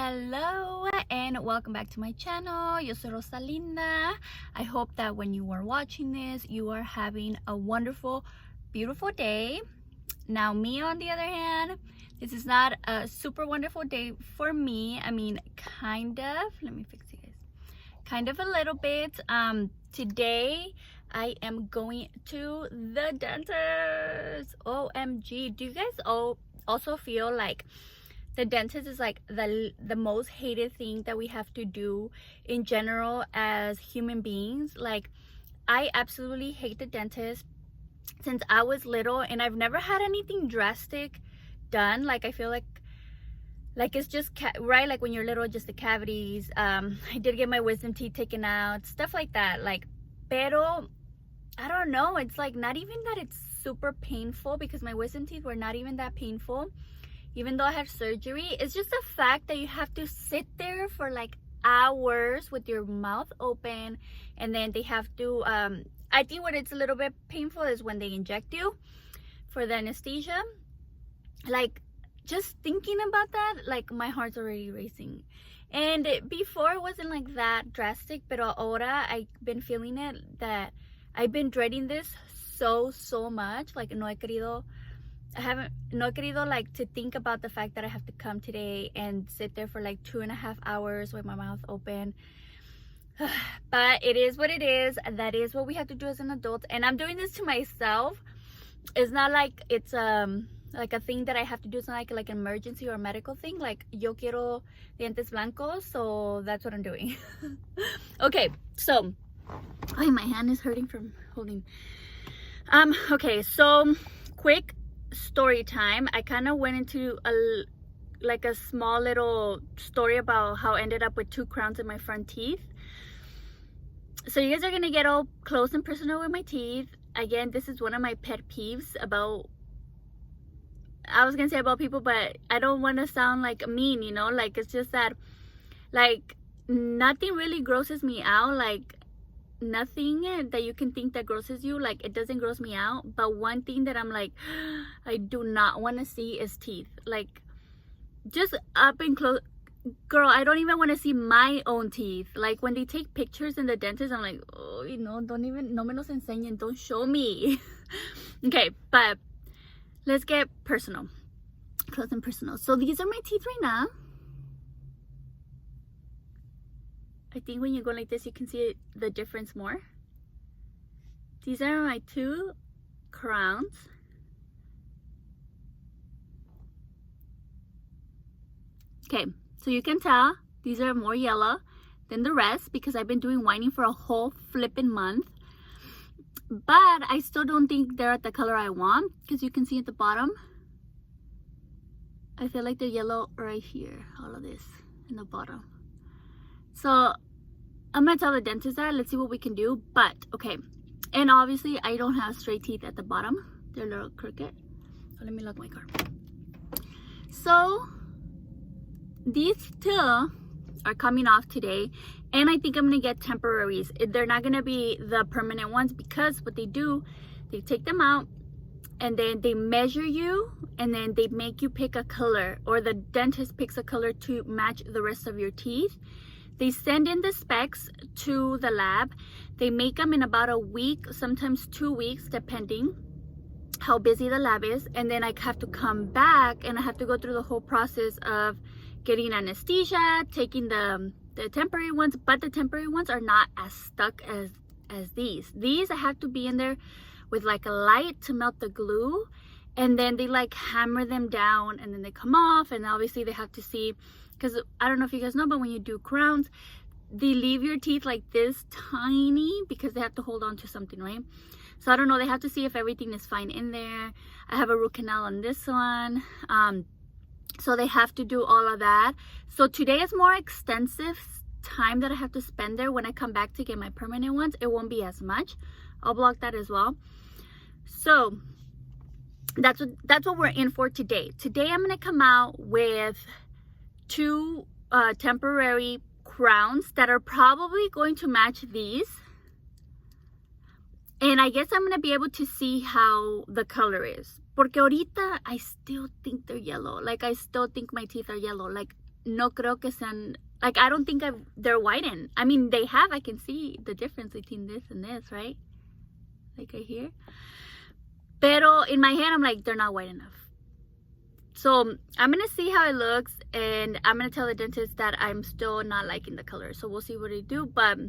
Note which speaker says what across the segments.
Speaker 1: Hello and welcome back to my channel. Yo soy Rosalinda. I hope that when you are watching this, you are having a wonderful, beautiful day. Now me on the other hand, this is not a super wonderful day for me. I mean, kind of. Let me fix you guys. Kind of a little bit. Today I am going to the dentist. OMG. Do you guys also feel like the dentist is like the most hated thing that we have to do in general as human beings? Like, I absolutely hate the dentist since I was little, and I've never had anything drastic done. Like, I feel like it's just right, like when you're little, just the cavities. I did get my wisdom teeth taken out, stuff like that. Like, pero I don't know, it's like not even that it's super painful, because my wisdom teeth were not even that painful even though I had surgery. It's just the fact that you have to sit there for like hours with your mouth open, and then they have to I think what it's a little bit painful is when they inject you for the anesthesia. Like, just thinking about that, like my heart's already racing. And before it wasn't like that drastic, but ahora I've been feeling it, that I've been dreading this so much. Like, no he querido like to think about the fact that I have to come today and sit there for like 2.5 hours with my mouth open. But it is what it is. That is what we have to do as an adult, and I'm doing this to myself. It's not like it's like a thing that I have to do. It's not like an emergency or a medical thing. Like, yo quiero dientes blancos, so that's what I'm doing. Okay, so my hand is hurting from holding. Okay, so quick story time. I kind of went into a small little story about how I ended up with 2 crowns in my front teeth. So you guys are gonna get all close and personal with my teeth. Again, this is one of my pet peeves about, I was gonna say about people, but I don't want to sound like mean, you know. Like, it's just that, like, nothing really grosses me out. Like, nothing that you can think that grosses you, like, it doesn't gross me out. But one thing that I'm like, I do not want to see is teeth. Like, just up and close. Girl, I don't even want to see my own teeth. Like, when they take pictures in the dentist, I'm like, oh, you know, don't even, no me los enseñen, don't show me. Okay, but let's get personal, close and personal. So these are my teeth right now. I think when you go like this, you can see the difference more. These are my 2 crowns. Okay, so you can tell these are more yellow than the rest because I've been doing whitening for a whole flipping month. But I still don't think they're at the color I want, because you can see at the bottom, I feel like they're yellow right here, all of this in the bottom. So I'm gonna tell the dentist that. Let's see what we can do. But okay, and obviously I don't have straight teeth at the bottom, they're a little crooked. So let me lock my car. So these 2 are coming off today, and I think I'm gonna get temporaries. They're not gonna be the permanent ones, because what they do, they take them out and then they measure you, and then they make you pick a color, or the dentist picks a color to match the rest of your teeth. They send in the specs to the lab. They make them in about a week, sometimes 2 weeks, depending how busy the lab is. And then I have to come back, and I have to go through the whole process of getting anesthesia, taking the temporary ones. But the temporary ones are not as stuck as these. These I have to be in there with like a light to melt the glue, and then they like hammer them down, and then they come off. And obviously they have to see, because I don't know if you guys know, but when you do crowns, they leave your teeth like this tiny because they have to hold on to something, right? So I don't know, they have to see if everything is fine in there. I have a root canal on this one, so they have to do all of that. So today is more extensive time that I have to spend there. When I come back to get my permanent ones, it won't be as much. I'll block that as well. So that's what we're in for today. Today I'm gonna come out with 2 temporary crowns that are probably going to match these, and I guess I'm gonna be able to see how the color is, porque ahorita I still think they're yellow. Like, I still think my teeth are yellow. Like, no creo que sean, like, I don't think they're whitened. I mean, they have, I can see the difference between this and this, right? Like right here. Pero in my hand, I'm like, they're not white enough. So I'm gonna see how it looks, and I'm gonna tell the dentist that I'm still not liking the color. So we'll see what they do. But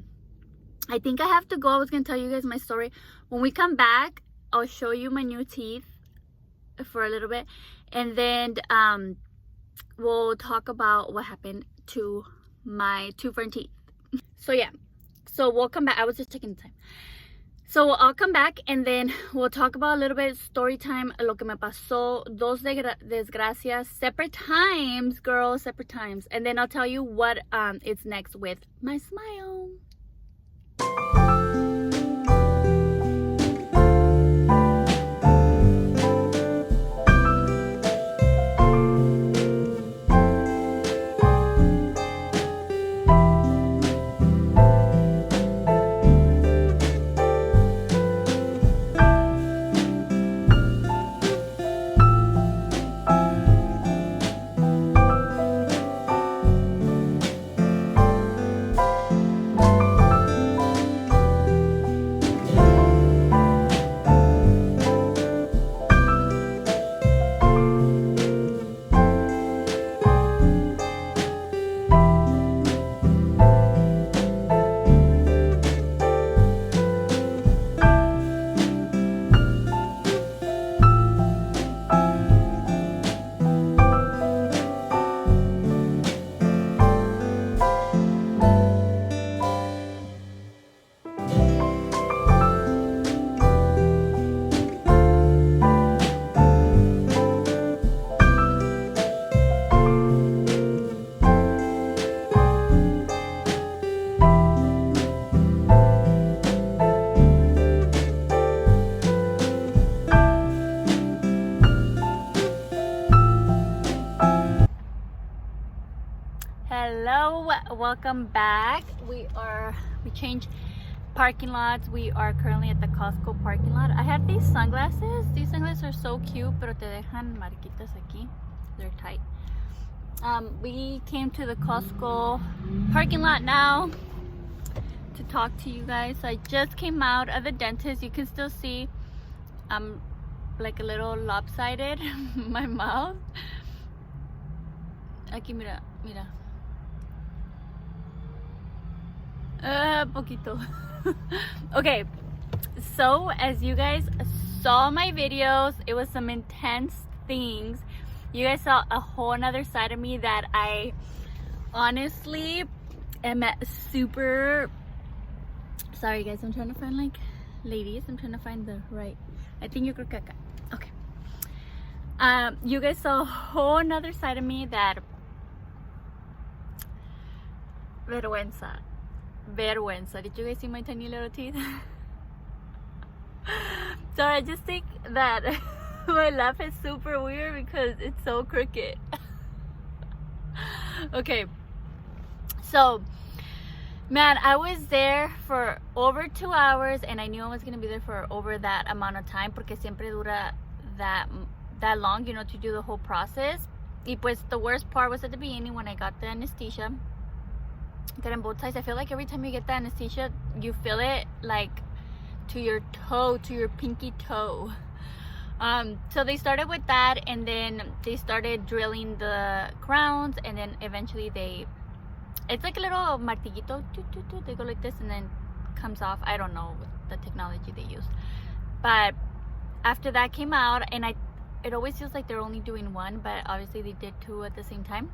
Speaker 1: I think I have to go. I was gonna tell you guys my story. When we come back, I'll show you my new teeth for a little bit, and then we'll talk about what happened to my two front teeth. So yeah, so we'll come back. I was just taking the time. So I'll come back and then we'll talk about a little bit story time, lo que me pasó, dos desgracias, separate times, girls, separate times. And then I'll tell you what is next with my smile. Hello, welcome back. We changed parking lots. We are currently at the Costco parking lot. I have these sunglasses. These sunglasses are so cute, pero te dejan marquitas aquí. They're tight. We came to the Costco parking lot now to talk to you guys. So I just came out of the dentist. You can still see I'm like a little lopsided my mouth. Aquí mira, mira. Poquito. Okay, so as you guys saw my videos, it was some intense things. You guys saw a whole nother side of me that I honestly am super sorry guys. I'm trying to find like ladies. I'm trying to find the right. I think you could get okay. You guys saw a whole nother side of me that vergüenza. Did you guys see my tiny little teeth? So I just think that my laugh is super weird because it's so crooked. Okay, so man, I was there for over 2 hours, and I knew I was gonna be there for over that amount of time porque siempre dura that long, you know, to do the whole process. Y pues the worst part was at the beginning when I got the anesthesia. Got in both sides. I feel like every time you get the anesthesia, you feel it like to your toe, to your pinky toe. So they started with that, and then they started drilling the crowns, and then eventually it's like a little martillito, they go like this and then comes off. I don't know the technology they use, but after that came out, and it always feels like they're only doing one, but obviously they did two at the same time.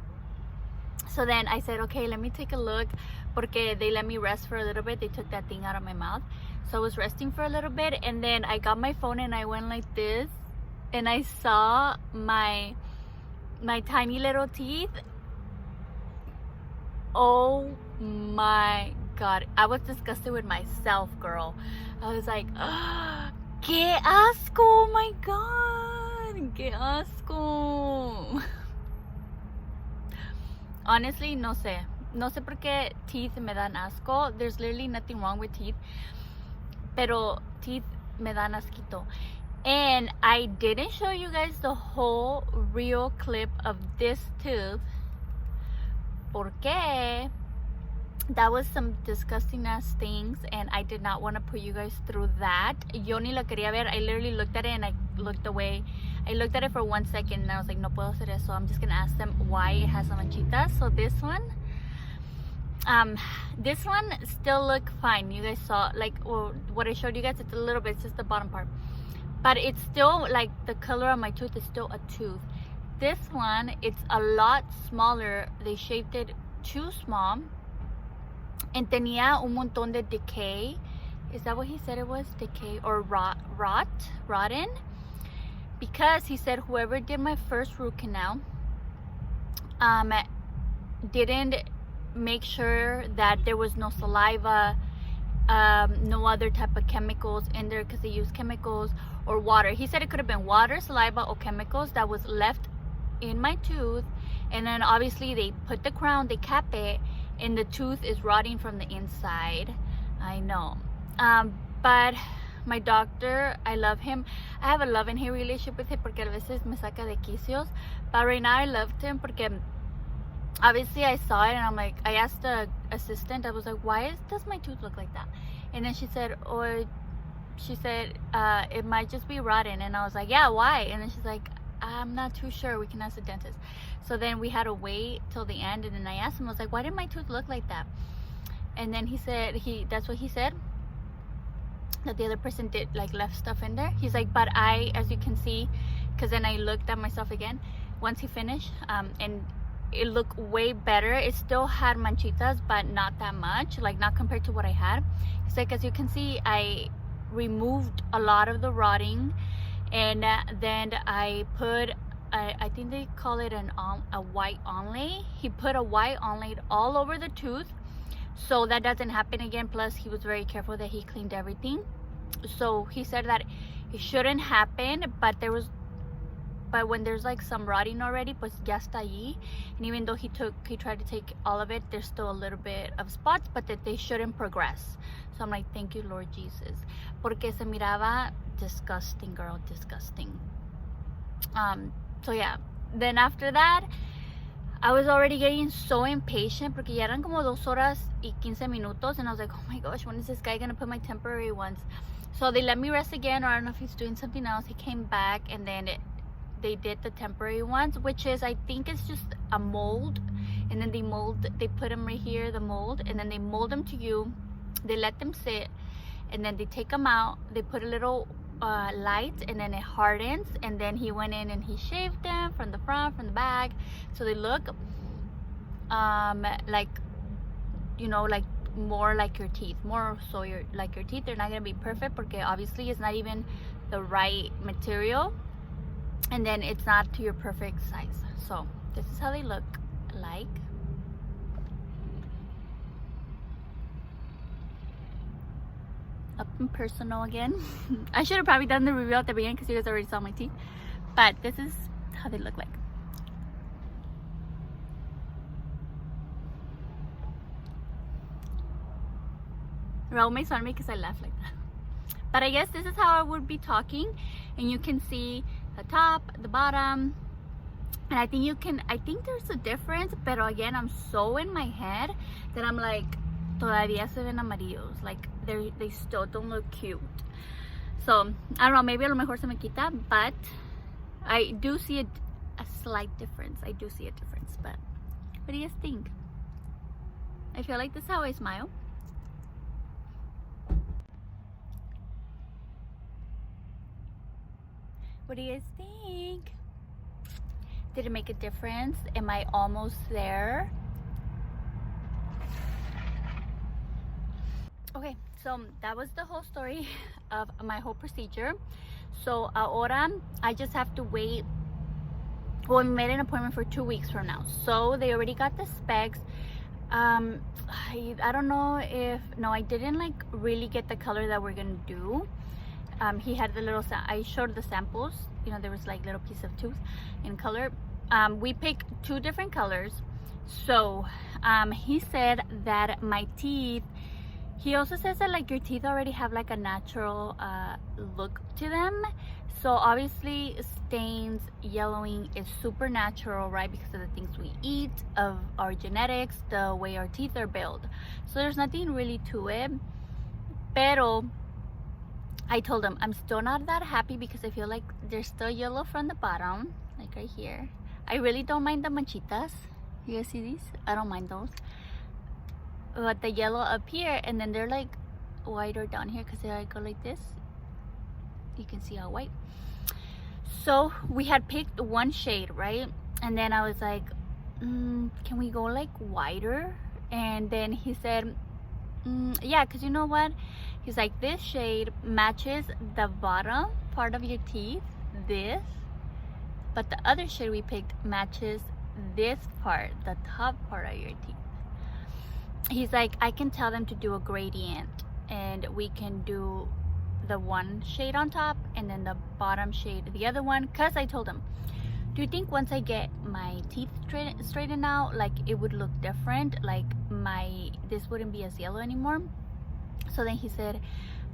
Speaker 1: So then I said, okay, let me take a look, porque they let me rest for a little bit. They took that thing out of my mouth, so I was resting for a little bit, and then I got my phone and I went like this, and I saw my tiny little teeth. Oh my god, I was disgusted with myself, girl. I was like, oh, que asco, oh my god, que asco. Honestly, no sé por qué teeth me dan asco. There's literally nothing wrong with teeth, pero teeth me dan asquito. And I didn't show you guys the whole real clip of this tooth porque that was some disgusting ass things, and I did not want to put you guys through that. Yo ni lo quería ver. I literally looked at it and I looked away. I looked at it for 1 second and I was like, no puedo hacer eso. I'm just gonna ask them why it has manchitas. So this one still look fine. You guys saw, like, well, what I showed you guys, it's a little bit, it's just the bottom part, but it's still like the color of my tooth is still a tooth. This one, it's a lot smaller. They shaped it too small. And tenía un montón de decay. Is that what he said it was? Decay or rotten? Because he said whoever did my first root canal didn't make sure that there was no saliva, no other type of chemicals in there, because they use chemicals, or water. He said it could have been water, saliva, or chemicals that was left in my tooth, and then obviously they put the crown, they cap it, and the tooth is rotting from the inside. I know. But my doctor, I love him. I have a love and hate relationship with him porque a veces me saca de quicios. But right now I loved him porque obviously I saw it and I'm like, I asked the assistant, I was like, why does my tooth look like that? And then she said, it might just be rotten. And I was like, yeah, why? And then she's like, I'm not too sure, we can ask the dentist. So then we had to wait till the end, and then I asked him, I was like, why did my tooth look like that? And then he said, that's what he said, that the other person did, like, left stuff in there. He's like, but I, as you can see, because then I looked at myself again once he finished, and it looked way better. It still had manchitas, but not that much, like not compared to what I had. He's like, as you can see, I removed a lot of the rotting, and then I put I think they call it a white onlay. He put a white onlay all over the tooth so that doesn't happen again. Plus he was very careful that he cleaned everything. So he said that it shouldn't happen, but when there's like some rotting already, pues ya está allí. And even though he tried to take all of it, there's still a little bit of spots, but that they shouldn't progress. So I'm like, thank you, Lord Jesus, porque se miraba disgusting, girl, disgusting. So yeah, then after that I was already getting so impatient porque ya eran como 2 horas y 15 minutos, and I was like, oh my gosh, when is this guy gonna put my temporary ones? So they let me rest again, or I don't know if he's doing something else. He came back, and then they did the temporary ones, which is, I think it's just a mold, and then they put them right here, the mold, and then they mold them to you. They let them sit, and then they take them out, they put a little light, and then it hardens, and then he went in and he shaved them from the front, from the back, so they look like, you know, like more like your teeth, more so like your teeth. They're not gonna be perfect because obviously it's not even the right material, and then it's not to your perfect size. So this is how they look like. Up and personal again. I should have probably done the review at the beginning because you guys already saw my teeth, but this is how they look like. Raul makes fun of me because I laugh like that, but I guess this is how I would be talking, and you can see the top, the bottom, and I think there's a difference, but again, I'm so in my head that I'm like, todavía se ven amarillos, like they still don't look cute. So I don't know, maybe a lo mejor se me quita, but I do see a slight difference. I do see a difference. But what do you guys think? I feel like this is how I smile. What do you guys think? Did it make a difference? Am I almost there? Okay, so that was the whole story of my whole procedure. So ahora I just have to wait. Well, we made an appointment for 2 weeks from now, so they already got the specs. I don't know if, no, I didn't like really get the color that we're gonna do. He had the little, I showed the samples, you know, there was like little piece of tooth in color. We picked 2 different colors. So he said that my teeth, he also says that like your teeth already have like a natural look to them. So obviously stains, yellowing is super natural, right? Because of the things we eat, of our genetics, the way our teeth are built. So there's nothing really to it. Pero I told him I'm still not that happy because I feel like there's still yellow from the bottom, like right here. I really don't mind the manchitas. You guys see these? I don't mind those. But the yellow up here, and then they're like whiter down here because I go like this. You can see how white. So we had picked one shade, right? And then I was like, can we go like whiter? And then he said, yeah, because you know what? He's like, this shade matches the bottom part of your teeth, this, but the other shade we picked matches this part, the top part of your teeth. He's like, I can tell them to do a gradient, and we can do the one shade on top and then the bottom shade the other one. Because I told him, do you think once I get my teeth straightened out, like it would look different, like this wouldn't be as yellow anymore? So then he said,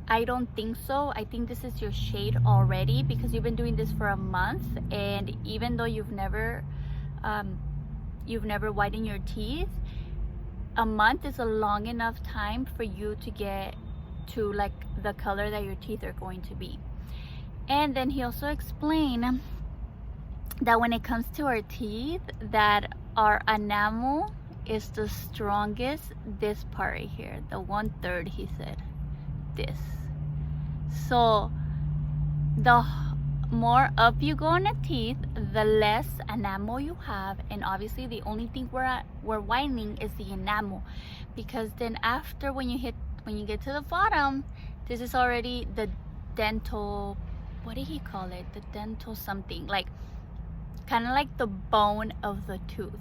Speaker 1: I don't think so. I think this is your shade already because you've been doing this for a month, and even though you've never whitened your teeth, a month is a long enough time for you to get to like the color that your teeth are going to be. And then he also explained that when it comes to our teeth, that our enamel is the strongest, this part right here, the 1/3, he said, this. So the more up you go on the teeth, the less enamel you have, and obviously the only thing we're whitening is the enamel, because then after when you get to the bottom, this is already the dental, what did he call it, the dental something, like kind of like the bone of the tooth.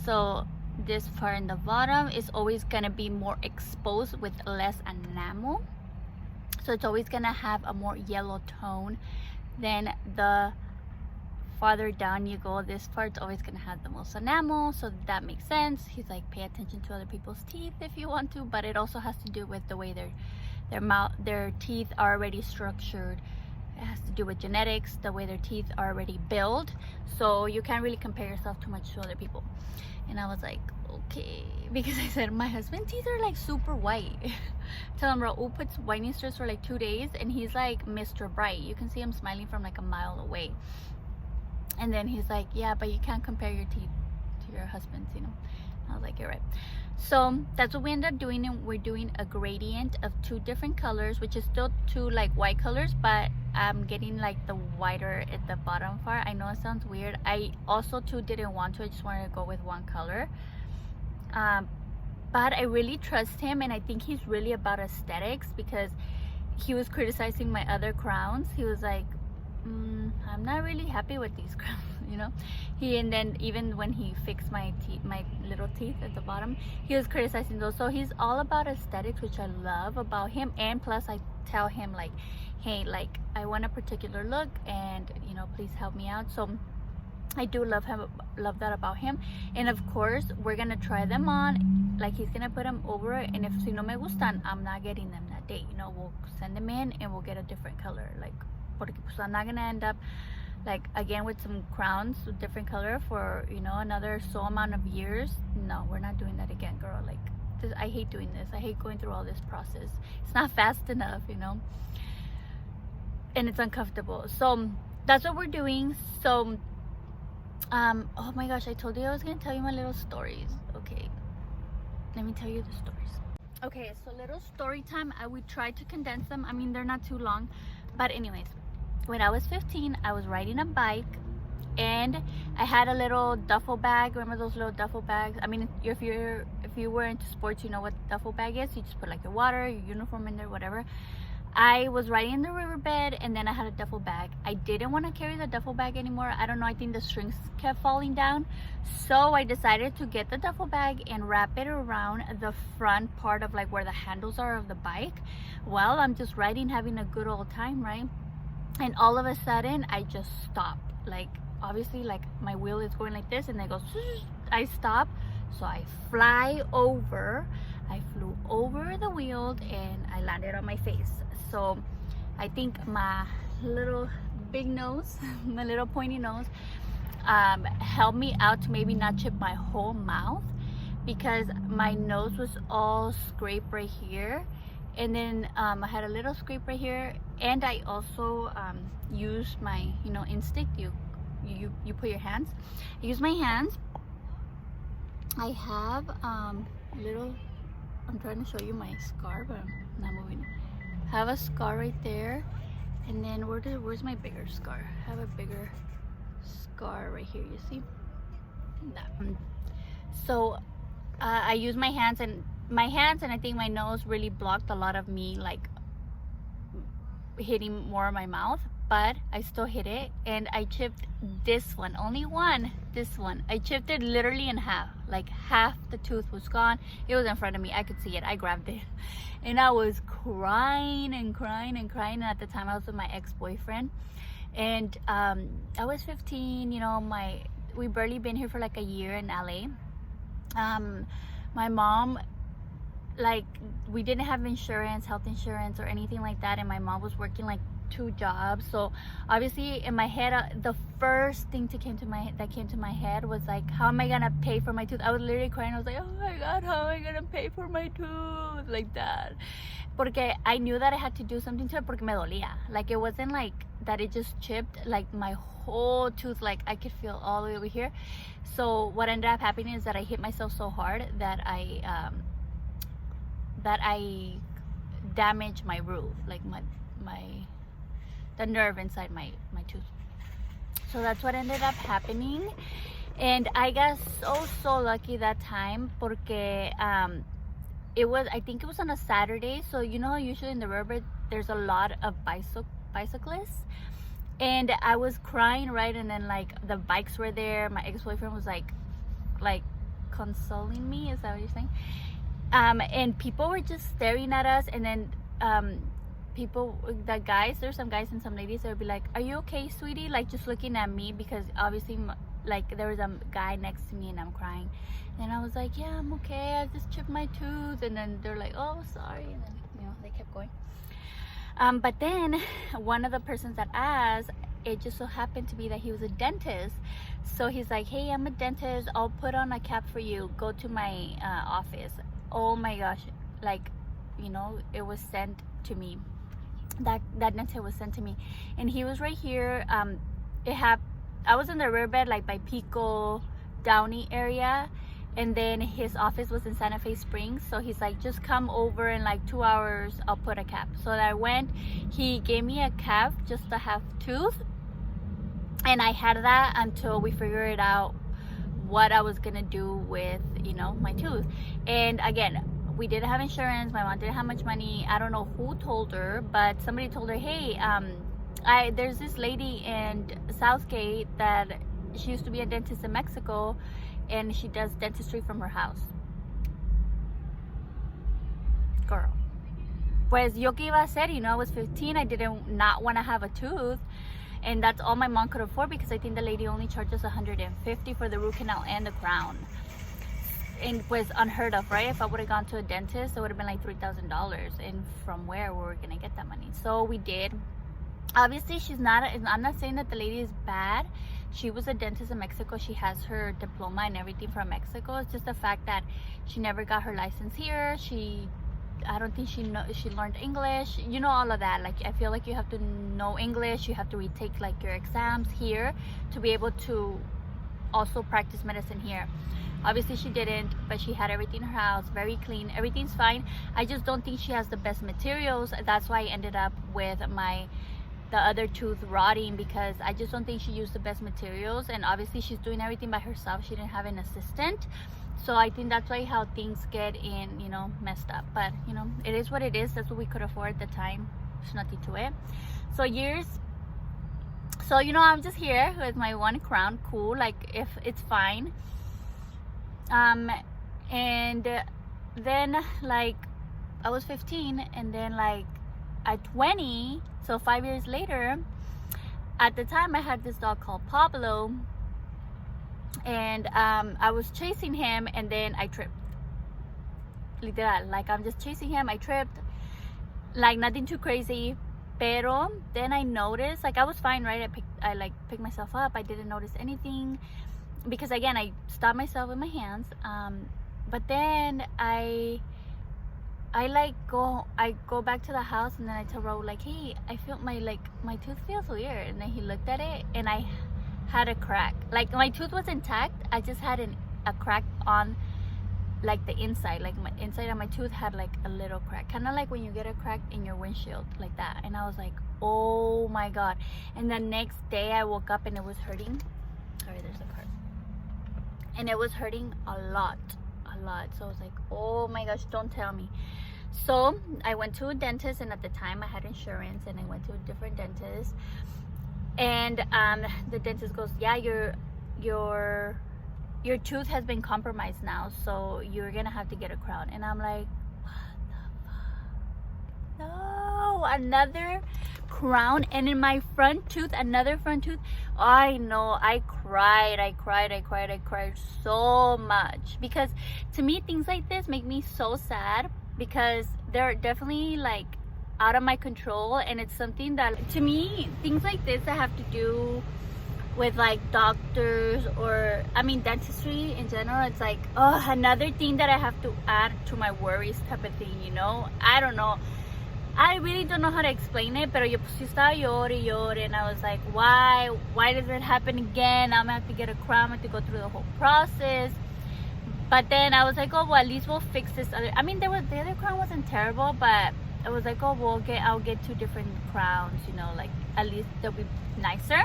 Speaker 1: So this part in the bottom is always gonna be more exposed with less enamel, so it's always gonna have a more yellow tone than the farther down you go. This part's always gonna have the most enamel, so that makes sense. He's like, pay attention to other people's teeth if you want to, but it also has to do with the way their teeth are already structured. It has to do with genetics, the way their teeth are already built, so you can't really compare yourself too much to other people. And I was like, okay, because I said my husband's teeth are like super white. Tell him Raul puts whitening strips for like 2 days and he's like Mr. Bright. You can see him smiling from like a mile away. And then he's like, yeah, but you can't compare your teeth to your husband's, you know. I was like, you're right. So that's what we ended up doing, and we're doing a gradient of 2 different colors, which is still 2 like white colors, but I'm getting like the whiter at the bottom part. I know it sounds weird. I also too didn't want to, I just wanted to go with one color. But I really trust him, and I think he's really about aesthetics, because he was criticizing my other crowns. He was like, I'm not really happy with these crowns, you know. And then even when he fixed my little teeth at the bottom, he was criticizing those. So he's all about aesthetics, which I love about him. And plus I tell him like, hey, like I want a particular look, and you know, please help me out. So I do love that about him. And of course we're gonna try them on, like he's gonna put them over, and if si no me gustan, I'm not getting them that day, you know. We'll send them in and we'll get a different color, like, porque pues I'm not gonna end up like again with some crowns with different color for, you know, another so amount of years. No, we're not doing that again, girl. Like this, I hate doing this. I hate going through all this process. It's not fast enough, you know, and it's uncomfortable. So that's what we're doing. So oh my gosh, I told you I was gonna tell you my little stories. Okay, let me tell you the stories. Okay, so little story time. I would try to condense them. I mean, they're not too long, but anyways, when I was 15, I was riding a bike, and I had a little duffel bag. Remember those little duffel bags? I mean, if you were into sports, you know what duffel bag is. You just put like your water, your uniform in there, whatever. I was riding in the riverbed, and then I had a duffel bag. I didn't want to carry the duffel bag anymore. I don't know, I think the strings kept falling down. So I decided to get the duffel bag and wrap it around the front part of like where the handles are of the bike. Well, I'm just riding, having a good old time, right? And all of a sudden I just stopped. Like obviously like my wheel is going like this, and I go, I stop. So I flew over the wheel, and I landed on my face. So I think my little big nose, my little pointy nose, helped me out to maybe not chip my whole mouth, because my nose was all scraped right here, and then I had a little scrape right here, and I also used my, you know, instinct. You put your hands. I use my hands. I have little. I'm trying to show you my scar, but I'm not moving. I have a scar right there, and then where's my bigger scar? I have a bigger scar right here. You see that? So I use my hands, and I think my nose really blocked a lot of me, like hitting more of my mouth, but I still hit it, and I chipped this one, only one, this one. I chipped it literally in half, like half the tooth was gone. It was in front of me, I could see it, I grabbed it, and I was crying and crying and crying. And at the time I was with my ex-boyfriend, and I was 15, you know, we barely been here for like a year in LA. My mom, like, we didn't have insurance, health insurance or anything like that, and my mom was working like 2 jobs. So obviously in my head, the first thing that came to my head was like, how am I gonna pay for my tooth? I was literally crying. I was like, oh my god, how am I gonna pay for my tooth? Like that, porque I knew that I had to do something to it, porque me dolía. Like, it wasn't like that it just chipped, like my whole tooth, like I could feel all the way over here. So what ended up happening is that I hit myself so hard that I damaged my roof, like the nerve inside my tooth. So that's what ended up happening, and I got so lucky that time, porque I think it was on a Saturday. So you know, usually in the river there's a lot of bicyclists, and I was crying, right? And then like the bikes were there. My ex-boyfriend was like consoling me, is that what you're saying? And people were just staring at us, and then there's some guys and some ladies that would be like, are you okay, sweetie? Like, just looking at me, because obviously like there was a guy next to me and I'm crying, and I was like, yeah, I'm okay, I just chipped my tooth. And then they're like, oh, sorry, and then, you know, they kept going. But then one of the persons that asked, it just so happened to be that he was a dentist. So he's like, hey, I'm a dentist, I'll put on a cap for you, go to my office. Oh my gosh, like, you know, it was sent to me. That dentist was sent to me, and he was right here. I was in the riverbed, like by Pico, Downey area, and then his office was in Santa Fe Springs. So he's like, just come over in like 2 hours, I'll put a cap. So I went, he gave me a cap, just a half tooth, and I had that until we figured out what I was gonna do with, you know, my tooth. And again, we didn't have insurance, my mom didn't have much money. I don't know who told her, but somebody told her, hey, there's this lady in Southgate that she used to be a dentist in Mexico, and she does dentistry from her house. Girl, pues yo que iba a hacer, you know, I was 15, I didn't not want to have a tooth, and that's all my mom could afford, because I think the lady only charged us $150 for the root canal and the crown. And it was unheard of, right? If I would have gone to a dentist, it would have been like $3,000, and from where were we gonna get that money? So we did. Obviously, I'm not saying that the lady is bad. She was a dentist in Mexico. She has her diploma and everything from Mexico. It's just the fact that she never got her license here. I don't think she learned English, you know, all of that. Like, I feel like you have to know English, you have to retake like your exams here to be able to also practice medicine here. Obviously she didn't, but she had everything in her house, very clean, everything's fine. I just don't think she has the best materials. That's why I ended up with the other tooth rotting, because I just don't think she used the best materials. And obviously she's doing everything by herself, she didn't have an assistant. So I think that's why how things get in, you know, messed up. But you know, it is what it is. That's what we could afford at the time. There's nothing to it. So you know, I'm just here with my one crown, cool, like, if it's fine. And then like I was 15, and then like at 20, so 5 years later, at the time I had this dog called Pablo, and I was chasing him, and then I tripped. Literal, like I'm just chasing him, I tripped, like nothing too crazy, Pero then I noticed, like, I was fine, right? I picked myself up. I didn't notice anything because, again, I stopped myself with my hands. But then I go back to the house, and then I tell Raul, like, hey, I feel my tooth feels weird. And then he looked at it, and I had a crack. Like, my tooth was intact. I just had a crack on, like, the inside. Like, my inside of my tooth had, like, a little crack, kind of like when you get a crack in your windshield, like that. And I was like, oh my god. And the next day I woke up and it was hurting. Sorry, there's a car. And it was hurting a lot. So I was like, oh my gosh, don't tell me. So I went to a dentist, and at the time I had insurance, and I went to a different dentist, and the dentist goes, yeah, your tooth has been compromised now, so you're gonna have to get a crown. And I'm like, what the fuck? No, another crown, and in my front tooth, another front tooth. I know, I cried so much, because to me things like this make me so sad, because they're definitely, like, out of my control, and it's something that, to me, things like this that have to do with, like, doctors, or I mean dentistry in general, it's like, oh, another thing that I have to add to my worries type of thing, you know. I don't know, I really don't know how to explain it, pero yo estaba llore, and I was like, why does it happen again? I'm gonna have to get a crown, I have to go through the whole process. But then I was like, oh, well, at least we'll fix this other, I mean, the other crown wasn't terrible, but I was like, oh, I'll get 2 different crowns, you know, like, at least they'll be nicer.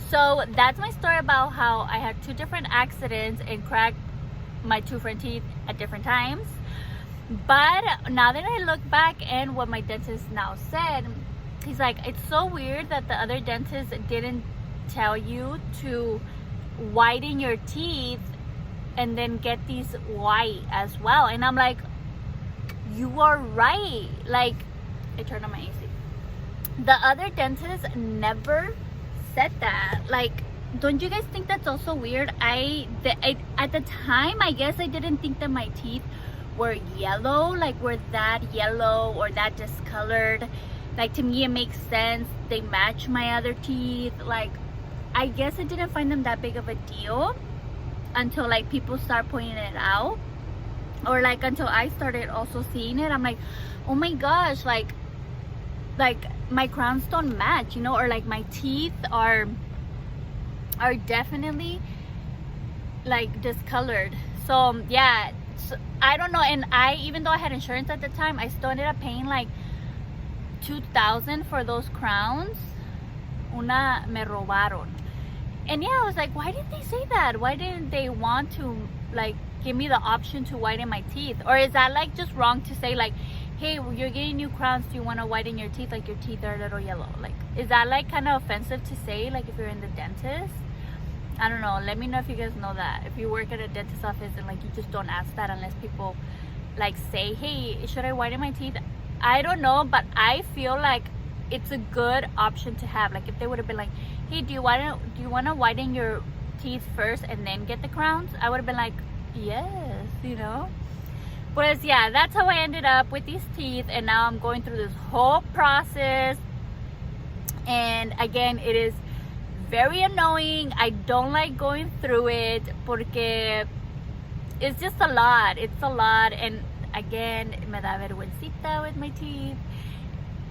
Speaker 1: So that's my story about how I had 2 different accidents and cracked my 2 front teeth at different times. But now that I look back, and what my dentist now said, he's like, it's so weird that the other dentist didn't tell you to whiten your teeth and then get these white as well. And I'm like, you are right. Like, I turned on my AC. The other dentist never said that. Like, don't you guys think that's also weird? At the time, I guess I didn't think that my teeth were yellow, like were that yellow or that discolored. Like, to me it makes sense, they match my other teeth. Like, I guess I didn't find them that big of a deal until, like, people start pointing it out, or like until I started also seeing it. I'm like, oh my gosh, like my crowns don't match, you know, or like my teeth are definitely, like, discolored. So yeah, so, I don't know. And even though I had insurance at the time, I still ended up paying like $2,000 for those crowns. Una me robaron. And yeah, I was like, why did they say that? Why didn't they want to, like, give me the option to whiten my teeth? Or is that, like, just wrong to say, like, hey, you're getting new crowns, do you want to whiten your teeth? Like, your teeth are a little yellow. Like, is that, like, kind of offensive to say, like, if you're in the dentist? I don't know. Let me know if you guys know that. If you work at a dentist office and, like, you just don't ask that unless people, like, say, hey, should I whiten my teeth? I don't know, but I feel like it's a good option to have. Like, if they would have been like, hey, do you want to whiten your teeth first and then get the crowns? I would have been like, yes, you know. But yeah, that's how I ended up with these teeth, and now I'm going through this whole process. And again, it is very annoying. I don't like going through it porque it's just a lot. It's a lot. And again, me da vergüencita with my teeth.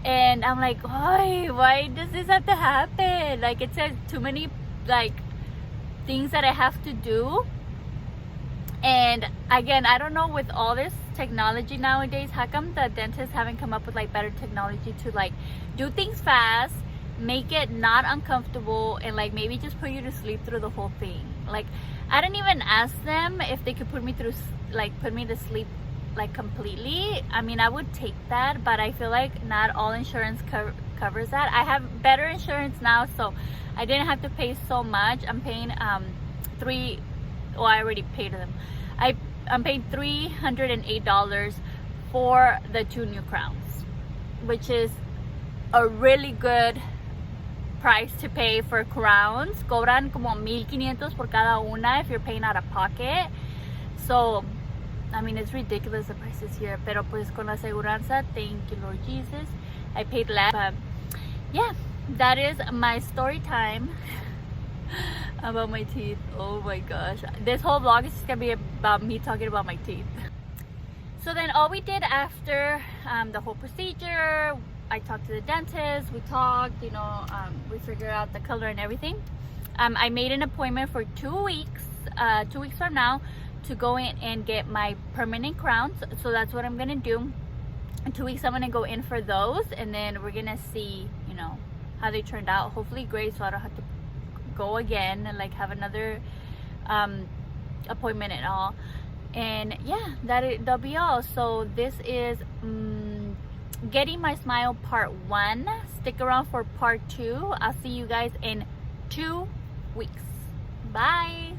Speaker 1: And I'm like, why does this have to happen? Like, it says too many, like, things that I have to do. And again, I don't know, with all this technology nowadays, how come the dentists haven't come up with, like, better technology to, like, do things fast, make it not uncomfortable, and, like, maybe just put you to sleep through the whole thing. Like, I didn't even ask them if they could put me to sleep, like, completely. I mean, I would take that, but I feel like not all insurance covers that. I have better insurance now, so I didn't have to pay so much. I'm paying I already paid them. I'm paying $308 for the 2 new crowns, which is a really good price to pay for crowns. Cobran como 1,500 por cada una if you're paying out of pocket. So I mean, it's ridiculous the prices here, pero pues con la aseguranza, thank you Lord Jesus, I paid less. But yeah, that is my story time about my teeth. Oh my gosh, this whole vlog is just gonna be about me talking about my teeth. So then all we did after the whole procedure, I talked to the dentist, we talked, you know, we figured out the color and everything. I made an appointment for 2 weeks, 2 weeks from now, to go in and get my permanent crowns. So that's what I'm gonna do. In 2 weeks I'm gonna go in for those, and then we're gonna see, you know, how they turned out. Hopefully great, so I don't have to go again and like have another appointment and all. And yeah, that'll be all. So this is Getting My Smile part 1. Stick around for part 2. I'll see you guys in 2 weeks. Bye.